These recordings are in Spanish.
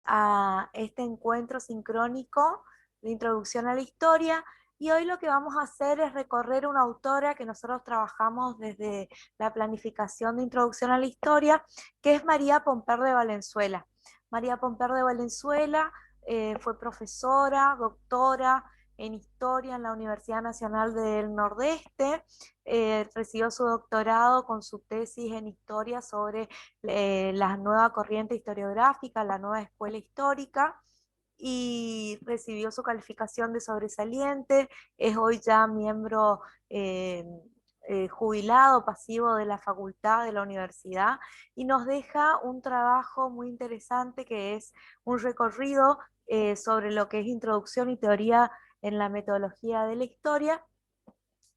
a este encuentro sincrónico de introducción a la historia. Y hoy lo que vamos a hacer es recorrer una autora que nosotros trabajamos desde la planificación de introducción a la historia, que es María Pomper de Valenzuela. María Pomper de Valenzuela fue profesora, doctora en historia en la Universidad Nacional del Nordeste, recibió su doctorado con su tesis en historia sobre la nueva corriente historiográfica, la nueva escuela histórica, y recibió su calificación de sobresaliente, es hoy ya miembro jubilado pasivo de la facultad de la universidad, y nos deja un trabajo muy interesante que es un recorrido sobre lo que es introducción y teoría en la metodología de la historia,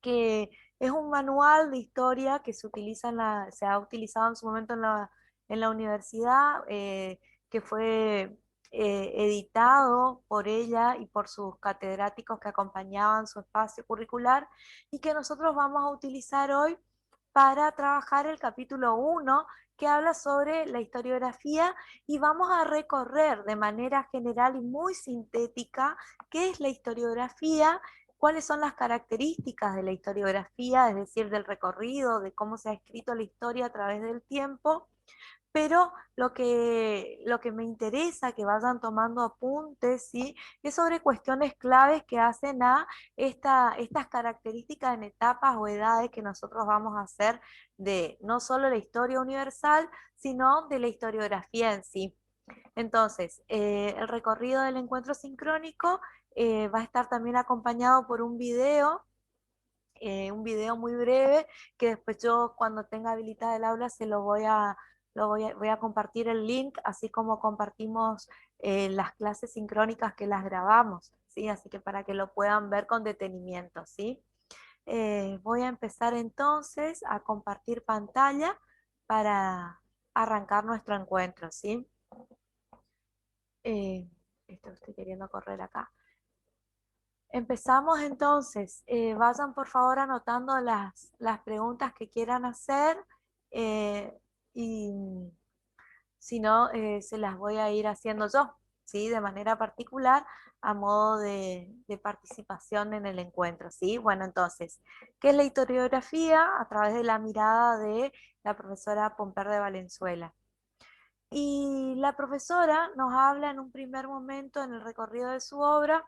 que es un manual de historia que se utiliza se ha utilizado en su momento en la universidad, que fue editado por ella y por sus catedráticos que acompañaban su espacio curricular, y que nosotros vamos a utilizar hoy para trabajar el capítulo 1, que habla sobre la historiografía, y vamos a recorrer de manera general y muy sintética qué es la historiografía, cuáles son las características de la historiografía, es decir, del recorrido, de cómo se ha escrito la historia a través del tiempo, pero lo que me interesa que vayan tomando apuntes, ¿sí? Es sobre cuestiones claves que hacen a estas características en etapas o edades que nosotros vamos a hacer de no solo la historia universal, sino de la historiografía en sí. Entonces, el recorrido del encuentro sincrónico va a estar también acompañado por un video muy breve, que después yo cuando tenga habilitada el aula se lo voy a compartir el link, así como compartimos las clases sincrónicas que las grabamos, ¿sí? Así que para que lo puedan ver con detenimiento, ¿sí? Voy a empezar entonces a compartir pantalla para arrancar nuestro encuentro, ¿sí? Eh, Esto estoy queriendo correr acá. Empezamos entonces. Vayan por favor anotando las preguntas que quieran hacer, eh, y si no, se las voy a ir haciendo yo, ¿sí? De manera particular, a modo de participación en el encuentro, ¿sí? Bueno, entonces, ¿qué es la historiografía? A través de la mirada de la profesora Pomper de Valenzuela. Y la profesora nos habla en un primer momento en el recorrido de su obra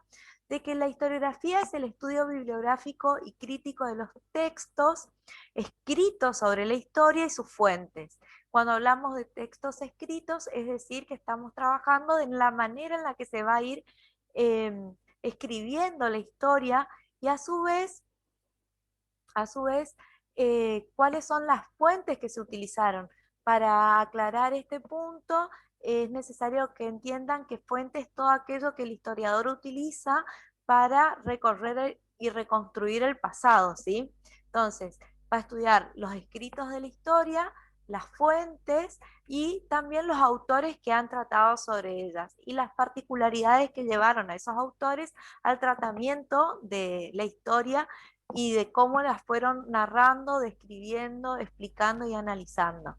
de que la historiografía es el estudio bibliográfico y crítico de los textos escritos sobre la historia y sus fuentes. Cuando hablamos de textos escritos, es decir, que estamos trabajando en la manera en la que se va a ir eh, escribiendo la historia, y a su vez, cuáles son las fuentes que se utilizaron. Para aclarar este punto, es necesario que entiendan que fuente es todo aquello que el historiador utiliza para recorrer y reconstruir el pasado, ¿sí? Entonces, va a estudiar los escritos de la historia, las fuentes y también los autores que han tratado sobre ellas y las particularidades que llevaron a esos autores al tratamiento de la historia y de cómo las fueron narrando, describiendo, explicando y analizando.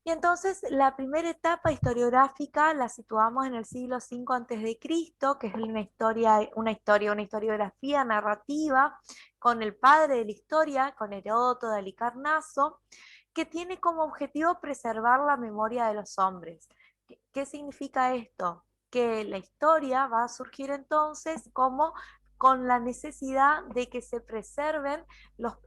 Y entonces la primera etapa historiográfica la situamos en el siglo V a.C., que es una historiografía narrativa con el padre de la historia, con Heródoto de Halicarnaso, que tiene como objetivo preservar la memoria de los hombres. ¿Qué significa esto? Que la historia va a surgir entonces como con la necesidad de que se preserven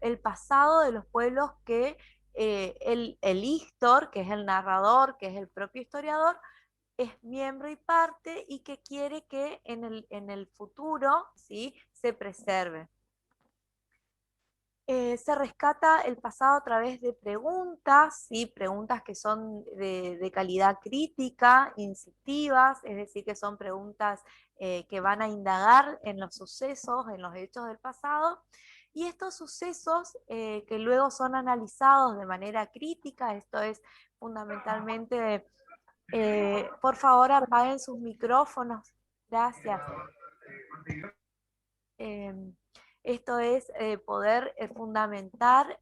el pasado de los pueblos que el histor, que es el narrador, que es el propio historiador, es miembro y parte, y que quiere que en el futuro, ¿sí?, se preserve. Se rescata el pasado a través de preguntas, ¿sí? Preguntas que son de calidad crítica, incitivas, es decir, que son preguntas que van a indagar en los sucesos, en los hechos del pasado, y estos sucesos que luego son analizados de manera crítica. Esto es fundamentalmente, por favor apaguen sus micrófonos, gracias. Eh, Esto es poder fundamentar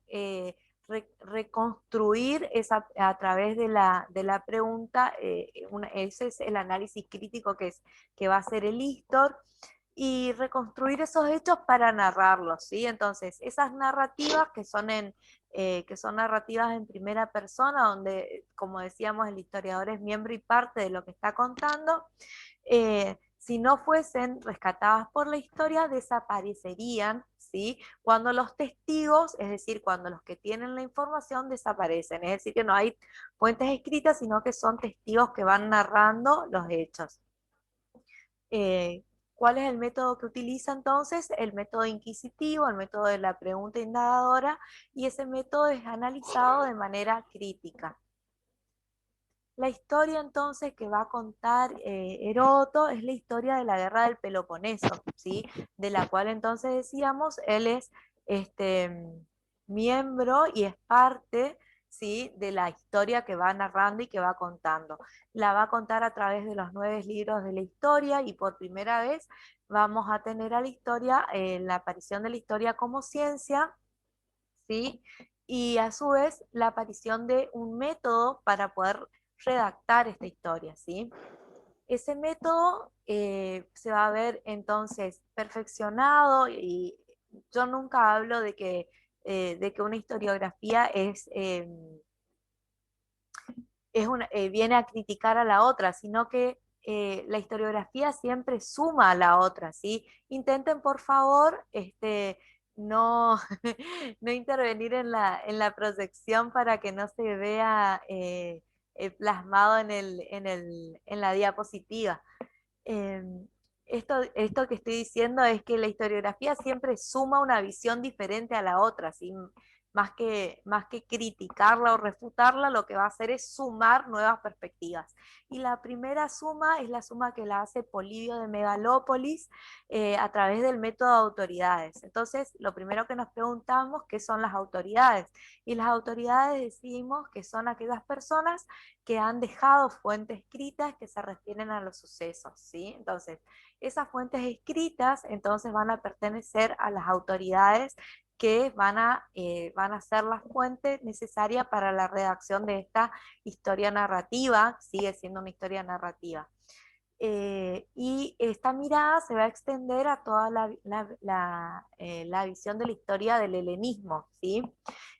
reconstruir a través de la pregunta, ese es el análisis crítico que va a hacer el ISTOR, y reconstruir esos hechos para narrarlos, ¿sí? Entonces, esas narrativas que son narrativas en primera persona, donde, como decíamos, el historiador es miembro y parte de lo que está contando, si no fuesen rescatadas por la historia, desaparecerían, ¿sí? Cuando los testigos, es decir, cuando los que tienen la información desaparecen, es decir, que no hay fuentes escritas, sino que son testigos que van narrando los hechos. Eh, ¿Cuál es el método que utiliza entonces? El método inquisitivo, el método de la pregunta indagadora, y ese método es analizado de manera crítica. La historia entonces que va a contar Heródoto es la historia de la guerra del Peloponeso, ¿sí? De la cual entonces decíamos, él es miembro y es parte, ¿sí? De la historia que va narrando y que va contando. La va a contar a través de los 9 libros de la historia, y por primera vez vamos a tener a la historia, la aparición de la historia como ciencia, ¿sí? Y a su vez la aparición de un método para poder redactar esta historia, ¿sí? Ese método se va a ver entonces perfeccionado, y yo nunca hablo de que una historiografía viene a criticar a la otra, sino que la historiografía siempre suma a la otra, ¿sí? Intenten, por favor, no, no intervenir en la proyección para que no se vea plasmado en la diapositiva. Eh, esto que estoy diciendo es que la historiografía siempre suma una visión diferente a la otra, ¿sí? Más que criticarla o refutarla, lo que va a hacer es sumar nuevas perspectivas. Y la primera suma es la suma que la hace Polibio de Megalópolis a través del método de autoridades. Entonces, lo primero que nos preguntamos, ¿qué son las autoridades? Y las autoridades decimos que son aquellas personas que han dejado fuentes escritas que se refieren a los sucesos, ¿sí? Entonces, esas fuentes escritas entonces van a pertenecer a las autoridades que van a ser la fuente necesaria para la redacción de esta historia narrativa, sigue siendo una historia narrativa. Y esta mirada se va a extender a toda la visión de la historia del helenismo, ¿sí?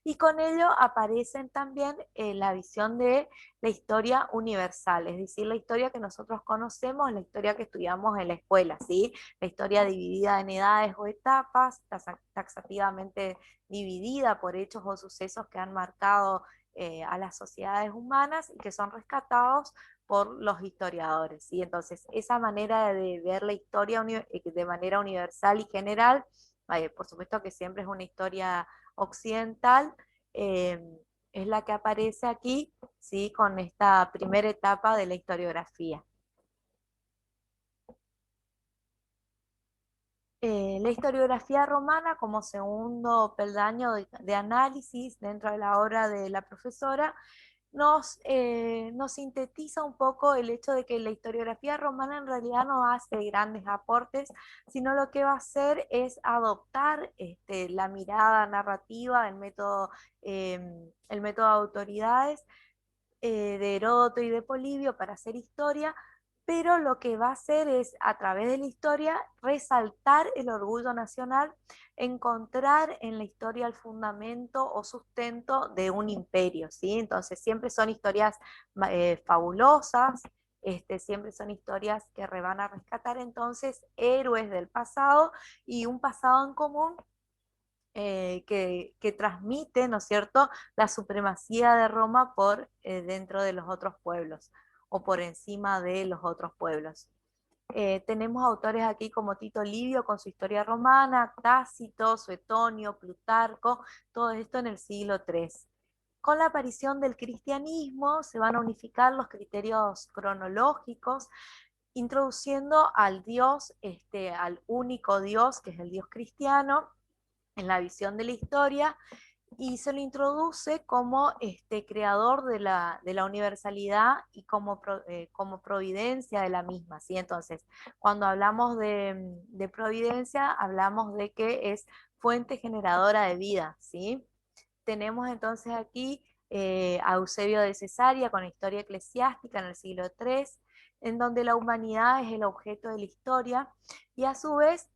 Y con ello aparecen también la visión de la historia universal, es decir, la historia que nosotros conocemos, la historia que estudiamos en la escuela, ¿sí? La historia dividida en edades o etapas, taxativamente dividida por hechos o sucesos que han marcado a las sociedades humanas y que son rescatados por los historiadores, ¿sí? Entonces, esa manera de ver la historia de manera universal y general, por supuesto que siempre es una historia occidental, eh, es la que aparece aquí, ¿sí? Con esta primera etapa de la historiografía. La historiografía romana como segundo peldaño de análisis dentro de la obra de la profesora nos sintetiza un poco el hecho de que la historiografía romana en realidad no hace grandes aportes, sino lo que va a hacer es adoptar la mirada narrativa, el método de autoridades de Heródoto y de Polibio para hacer historia, pero lo que va a hacer es, a través de la historia, resaltar el orgullo nacional, encontrar en la historia el fundamento o sustento de un imperio, ¿sí? Entonces siempre son historias fabulosas, siempre son historias que van a rescatar entonces héroes del pasado y un pasado en común que transmite, ¿no es cierto?, la supremacía de Roma por dentro de los otros pueblos o por encima de los otros pueblos. Tenemos autores aquí como Tito Livio con su historia romana, Tácito, Suetonio, Plutarco, todo esto en el siglo III. Con la aparición del cristianismo se van a unificar los criterios cronológicos, introduciendo al Dios, al único Dios, que es el Dios cristiano, en la visión de la historia, y se lo introduce como creador de la universalidad y como providencia de la misma, ¿sí? Entonces, cuando hablamos de providencia, hablamos de que es fuente generadora de vida, ¿sí? tenemos entonces aquí a Eusebio de Cesarea con la historia eclesiástica en el siglo III, en donde la humanidad es el objeto de la historia, y a su vez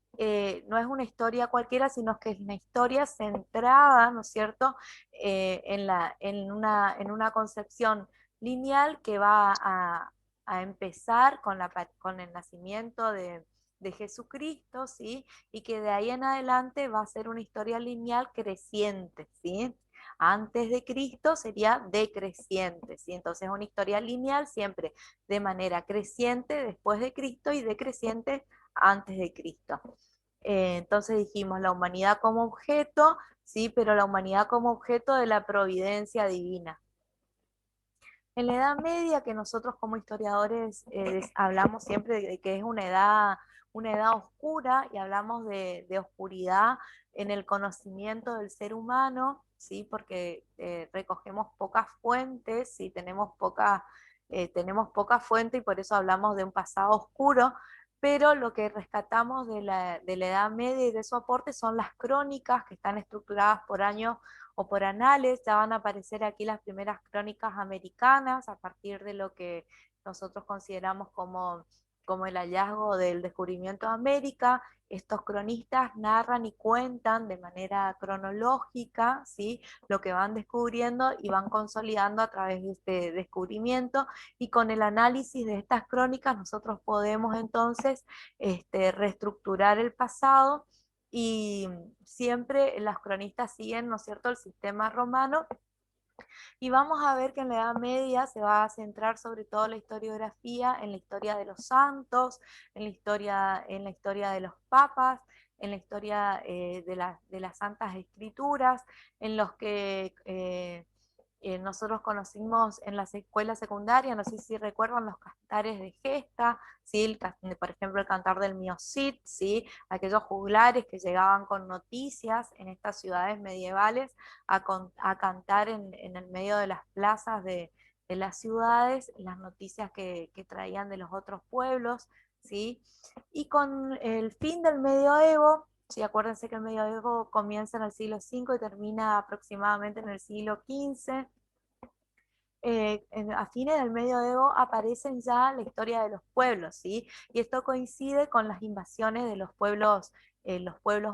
no es una historia cualquiera, sino que es una historia centrada, ¿no es cierto?, en una concepción lineal que va a empezar con el nacimiento de Jesucristo, ¿sí? Y que de ahí en adelante va a ser una historia lineal creciente, ¿sí? Antes de Cristo sería decreciente, ¿sí? Entonces una historia lineal siempre de manera creciente después de Cristo y decreciente antes de Cristo. Entonces dijimos la humanidad como objeto, ¿sí? Pero la humanidad como objeto de la providencia divina. En la Edad Media, que nosotros como historiadores hablamos siempre de que es una edad oscura, y hablamos de oscuridad en el conocimiento del ser humano, ¿sí? Porque recogemos pocas fuentes, ¿sí? Tenemos poca fuente, y por eso hablamos de un pasado oscuro, pero lo que rescatamos de la Edad Media y de su aporte son las crónicas, que están estructuradas por años o por anales. Ya van a aparecer aquí las primeras crónicas americanas a partir de lo que nosotros consideramos como el hallazgo del descubrimiento de América. Estos cronistas narran y cuentan de manera cronológica, ¿sí?, lo que van descubriendo y van consolidando a través de este descubrimiento, y con el análisis de estas crónicas nosotros podemos entonces reestructurar el pasado, y siempre las cronistas siguen, ¿no es cierto?, el sistema romano, y vamos a ver que en la Edad Media se va a centrar sobre todo la historiografía en la historia de los santos, en la historia de los papas, en la historia de las Santas Escrituras, en los que nosotros conocimos en las escuelas secundarias, no sé si recuerdan los cantares de gesta, ¿sí? Por ejemplo el cantar del Mio Cid, ¿sí?, aquellos juglares que llegaban con noticias en estas ciudades medievales a cantar en el medio de las plazas de las ciudades, las noticias que traían de los otros pueblos, ¿sí? Y con el fin del medioevo, sí, acuérdense que el medioevo comienza en el siglo V y termina aproximadamente en el siglo XV. A fines del medioevo aparecen ya la historia de los pueblos, ¿sí? Y esto coincide con las invasiones de los pueblos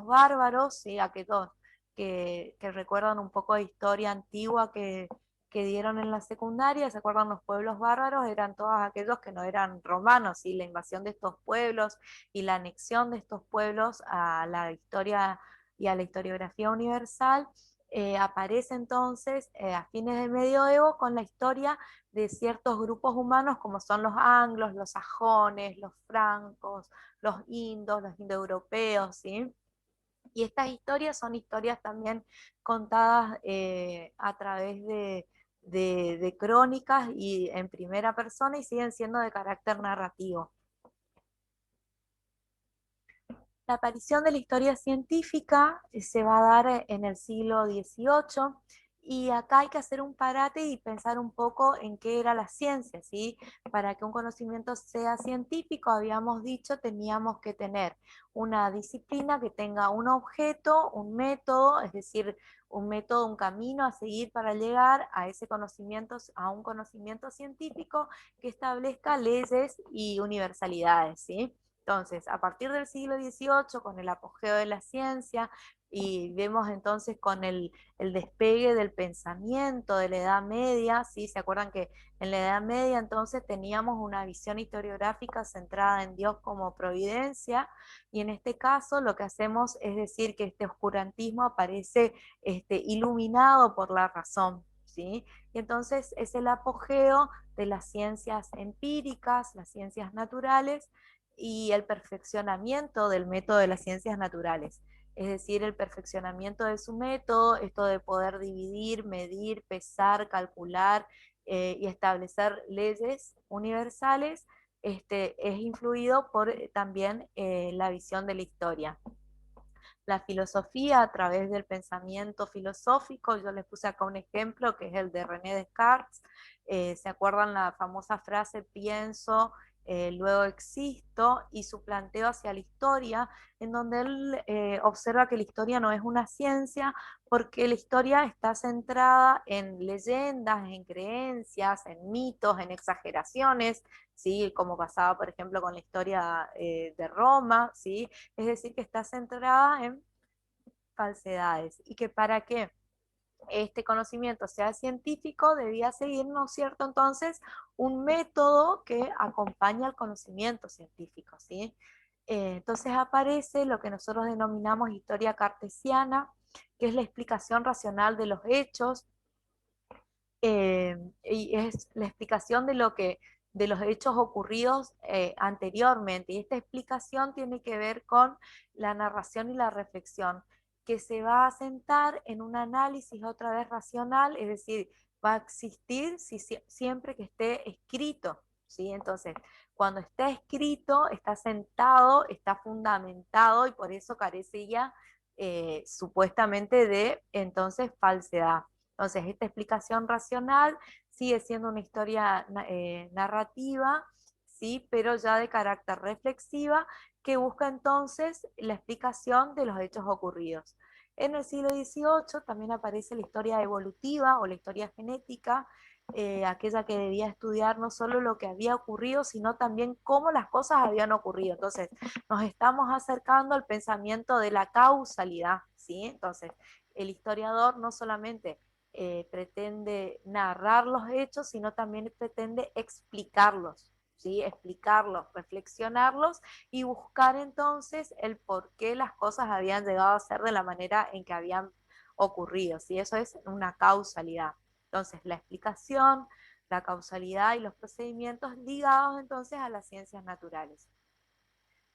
bárbaros, ¿sí? Aquellos que recuerdan un poco de historia antigua que dieron en la secundaria. ¿Se acuerdan? Los pueblos bárbaros eran todos aquellos que no eran romanos, ¿sí? La invasión de estos pueblos y la anexión de estos pueblos a la historia y a la historiografía universal. Aparece entonces a fines del medioevo con la historia de ciertos grupos humanos como son los anglos, los sajones, los francos, los indoeuropeos, ¿sí? Y estas historias son historias también contadas a través de crónicas y en primera persona, y siguen siendo de carácter narrativo. La aparición de la historia científica se va a dar en el siglo XVIII, y acá hay que hacer un parate y pensar un poco en qué era la ciencia, ¿sí? Para que un conocimiento sea científico, habíamos dicho, teníamos que tener una disciplina que tenga un objeto, un método, es decir, un método, un camino a seguir para llegar a ese conocimiento, a un conocimiento científico que establezca leyes y universalidades, ¿sí? Entonces, a partir del siglo XVIII, con el apogeo de la ciencia, y vemos entonces con el despegue del pensamiento de la Edad Media, ¿sí? ¿Se acuerdan que en la Edad Media entonces teníamos una visión historiográfica centrada en Dios como providencia? Y en este caso lo que hacemos es decir que este oscurantismo aparece iluminado por la razón, ¿sí? Y entonces es el apogeo de las ciencias empíricas, las ciencias naturales, y el perfeccionamiento del método de las ciencias naturales. Es decir, el perfeccionamiento de su método, esto de poder dividir, medir, pesar, calcular y establecer leyes universales, es influido por también la visión de la historia. La filosofía a través del pensamiento filosófico, yo les puse acá un ejemplo que es el de René Descartes. ¿Se acuerdan la famosa frase pienso luego existo, y su planteo hacia la historia, en donde él observa que la historia no es una ciencia, porque la historia está centrada en leyendas, en creencias, en mitos, en exageraciones, ¿sí? Como pasaba, por ejemplo, con la historia de Roma, ¿sí? Es decir, que está centrada en falsedades, y que para qué este conocimiento sea científico, debía seguir, ¿no es cierto? Entonces, un método que acompaña al conocimiento científico, ¿sí? Entonces aparece lo que nosotros denominamos historia cartesiana, que es la explicación racional de los hechos, y es la explicación de lo que de los hechos ocurridos anteriormente. Y esta explicación tiene que ver con la narración y la reflexión, que se va a sentar en un análisis otra vez racional, es decir, va a existir siempre que esté escrito, ¿sí? Entonces, cuando está escrito, está sentado, está fundamentado, y por eso carece ya supuestamente de entonces falsedad. Entonces, esta explicación racional sigue siendo una historia narrativa, ¿sí? Pero ya de carácter reflexiva, que busca entonces la explicación de los hechos ocurridos. En el siglo XVIII también aparece la historia evolutiva o la historia genética, aquella que debía estudiar no solo lo que había ocurrido, sino también cómo las cosas habían ocurrido. Entonces, nos estamos acercando al pensamiento de la causalidad, ¿sí? Entonces, el historiador no solamente pretende narrar los hechos, sino también pretende explicarlos, ¿sí? Explicarlos, reflexionarlos, y buscar entonces el por qué las cosas habían llegado a ser de la manera en que habían ocurrido, ¿sí? Eso es una causalidad. Entonces, la explicación, la causalidad y los procedimientos ligados entonces a las ciencias naturales.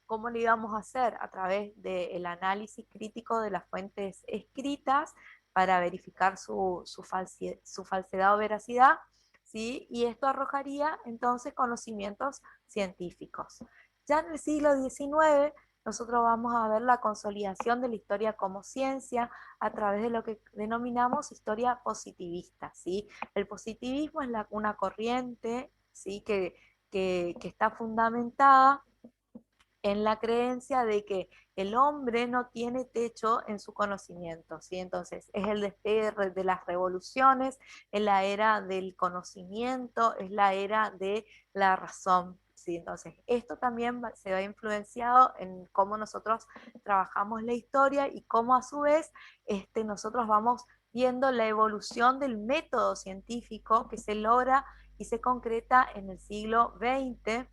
¿Cómo lo íbamos a hacer? A través del análisis crítico de las fuentes escritas para verificar su falsedad o veracidad, ¿sí? Y esto arrojaría entonces conocimientos científicos. Ya en el siglo XIX nosotros vamos a ver la consolidación de la historia como ciencia a través de lo que denominamos historia positivista, ¿sí? El positivismo es una corriente, ¿sí? que está fundamentada en la creencia de que el hombre no tiene techo en su conocimiento, ¿sí? Entonces, es el despegue de las revoluciones, es la era del conocimiento, es la era de la razón, ¿sí? Entonces, esto también se va influenciado en cómo nosotros trabajamos la historia, y cómo a su vez nosotros vamos viendo la evolución del método científico que se logra y se concreta en el siglo XX,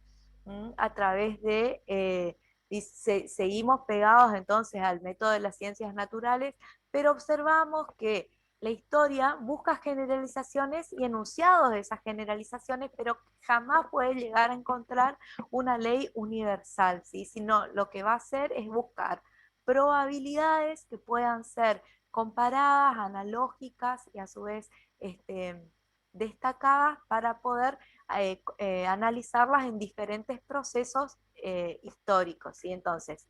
a través de, y seguimos pegados entonces al método de las ciencias naturales, pero observamos que la historia busca generalizaciones y enunciados de esas generalizaciones, pero jamás puede llegar a encontrar una ley universal, ¿sí? Sino lo que va a hacer es buscar probabilidades que puedan ser comparadas, analógicas y a su vez destacadas, para poder analizarlas en diferentes procesos históricos, ¿sí? Entonces,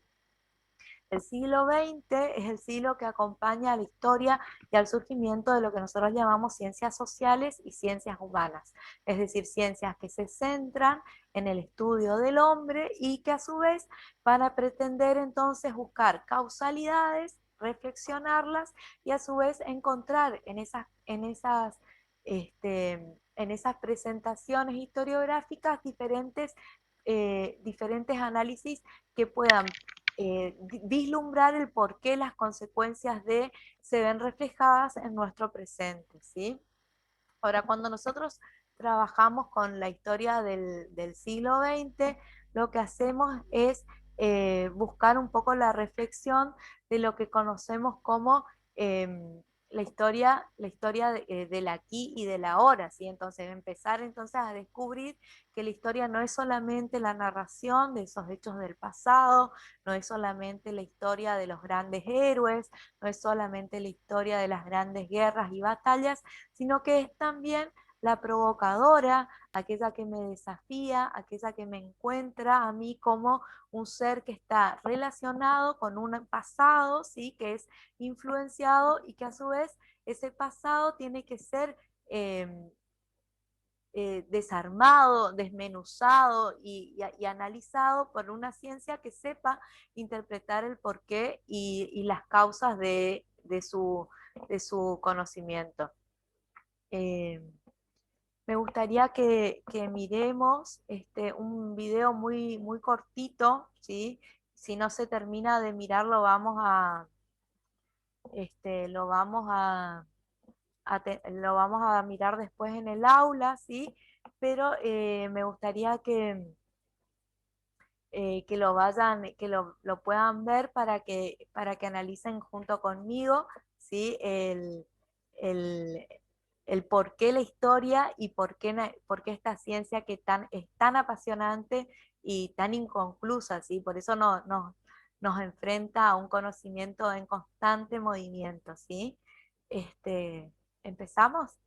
el siglo XX es el siglo que acompaña a la historia y al surgimiento de lo que nosotros llamamos ciencias sociales y ciencias humanas, es decir, ciencias que se centran en el estudio del hombre y que a su vez van a pretender entonces buscar causalidades, reflexionarlas, y a su vez encontrar en esas presentaciones historiográficas diferentes análisis que puedan vislumbrar el por qué las consecuencias de se ven reflejadas en nuestro presente, ¿sí? Ahora, cuando nosotros trabajamos con la historia del siglo XX, lo que hacemos es buscar un poco la reflexión de lo que conocemos como la historia del aquí y del ahora, ¿sí? Entonces, empezar entonces a descubrir que la historia no es solamente la narración de esos hechos del pasado, no es solamente la historia de los grandes héroes, no es solamente la historia de las grandes guerras y batallas, sino que es también la provocadora, aquella que me desafía, aquella que me encuentra a mí como un ser que está relacionado con un pasado, ¿sí? Que es influenciado, y que a su vez ese pasado tiene que ser eh, desarmado, desmenuzado y analizado por una ciencia que sepa interpretar el porqué y las causas de su conocimiento. Eh, Me gustaría que miremos un video muy cortito, ¿sí? Si no se termina de mirarlo, lo vamos lo vamos a mirar después en el aula, ¿sí? Pero me gustaría que lo vayan, que lo puedan ver para que analicen junto conmigo, ¿sí? El, el por qué la historia y por qué esta ciencia es tan apasionante y tan inconclusa, ¿sí? Por eso nos enfrenta a un conocimiento en constante movimiento, ¿sí? Este, ¿Empezamos?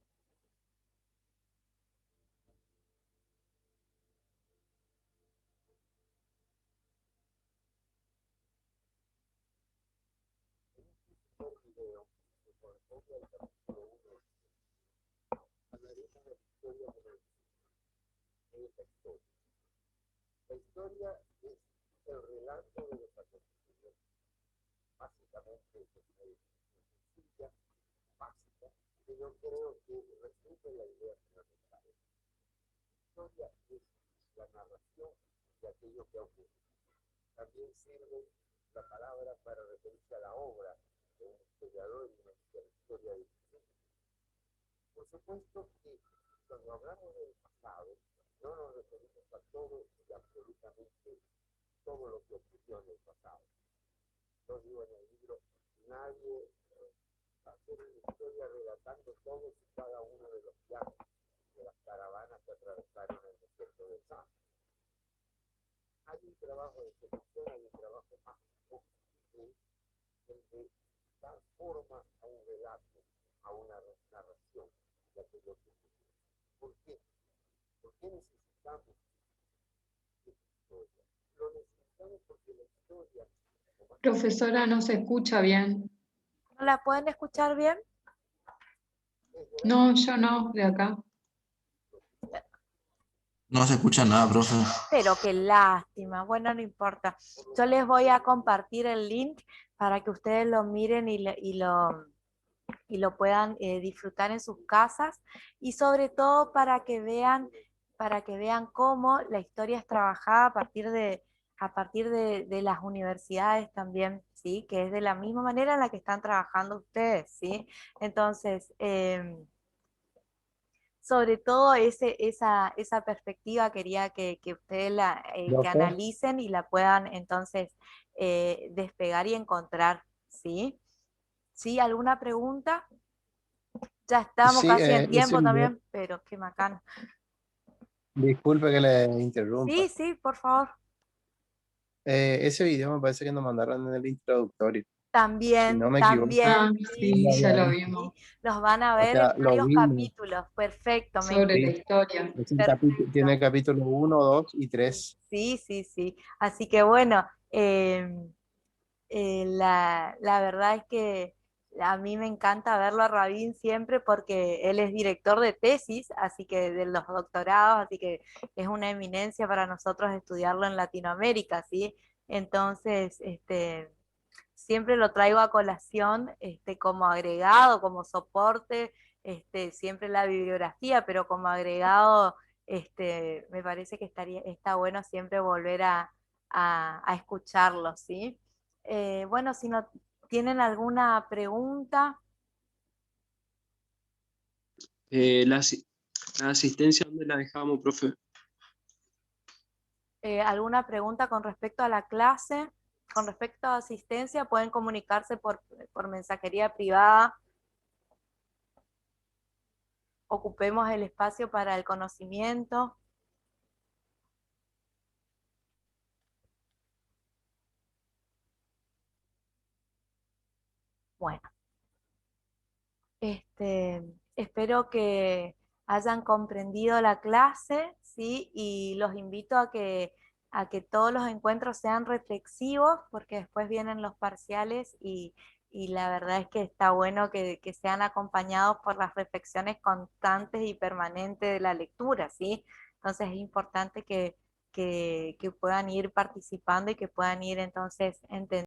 La historia es el relato de los acontecimientos, básicamente es una sencilla, básica, que yo creo que resume la idea fundamental. La historia es la narración de aquello que ocurre. También sirve la palabra para referirse a la obra de un historiador y una historia de historia. Por supuesto que cuando hablamos del pasado, no nos referimos a todo y absolutamente todo lo que ocurrió en el pasado. Yo digo en el libro, nadie va a hacer una historia relatando todos y cada uno de los viajes de las caravanas que atravesaron el desierto de Sahara. Hay un trabajo de selección, hay un trabajo más que el de dar forma a un relato, a una narración de aquello que ocurrió. ¿Por qué? ¿Por qué necesitamos esta historia? Lo necesitamos porque la historia... Profesora, no se escucha bien. ¿No la pueden escuchar bien? No, yo no, de acá. No se escucha nada, profe. Pero qué lástima. Bueno, no importa. Yo les voy a compartir el link para que ustedes lo miren y lo puedan disfrutar en sus casas y sobre todo para que vean cómo la historia es trabajada a partir de las universidades también, ¿sí? Que es de la misma manera en la que están trabajando ustedes, ¿sí? Entonces, sobre todo esa perspectiva quería que ustedes que Doctor, analicen y la puedan entonces despegar y encontrar, ¿sí? ¿Sí? ¿Alguna pregunta? Ya estamos sí, casi en ese tiempo video, también, pero qué macano. disculpe que le Sí, interrumpa. sí, por favor. Ese video me parece que nos mandaron en el introductorio, si También, no me equivoco. también, Ah, sí, sí, Lo ya había lo visto. vimos. sí. Los van a O ver en sea, lo varios vimos. capítulos. Perfecto, Sobre la Sí, historia. es un perfecto. tiene capítulo uno, 2 y Sí, 3. sí, sí, sí. Así que bueno, la verdad es que a mí me encanta verlo a Rabín siempre porque él es director de tesis, así que de los doctorados, así que es una eminencia para nosotros estudiarlo en Latinoamérica, ¿sí? Entonces, siempre lo traigo a colación como agregado, como soporte, siempre la bibliografía, pero como agregado, me parece que está bueno siempre volver a escucharlo, ¿sí? Bueno, si no tienen alguna pregunta, La, la asistencia, ¿dónde la dejamos, profe? alguna pregunta con respecto a la clase, con respecto a asistencia, pueden comunicarse por mensajería privada. Ocupemos el espacio para el conocimiento. Bueno, espero que hayan comprendido la clase, ¿sí? Y los invito a que todos los encuentros sean reflexivos, porque después vienen los parciales y la verdad es que está bueno que sean acompañados por las reflexiones constantes y permanentes de la lectura, ¿sí? Entonces es importante que puedan ir participando y que puedan ir entonces entendiendo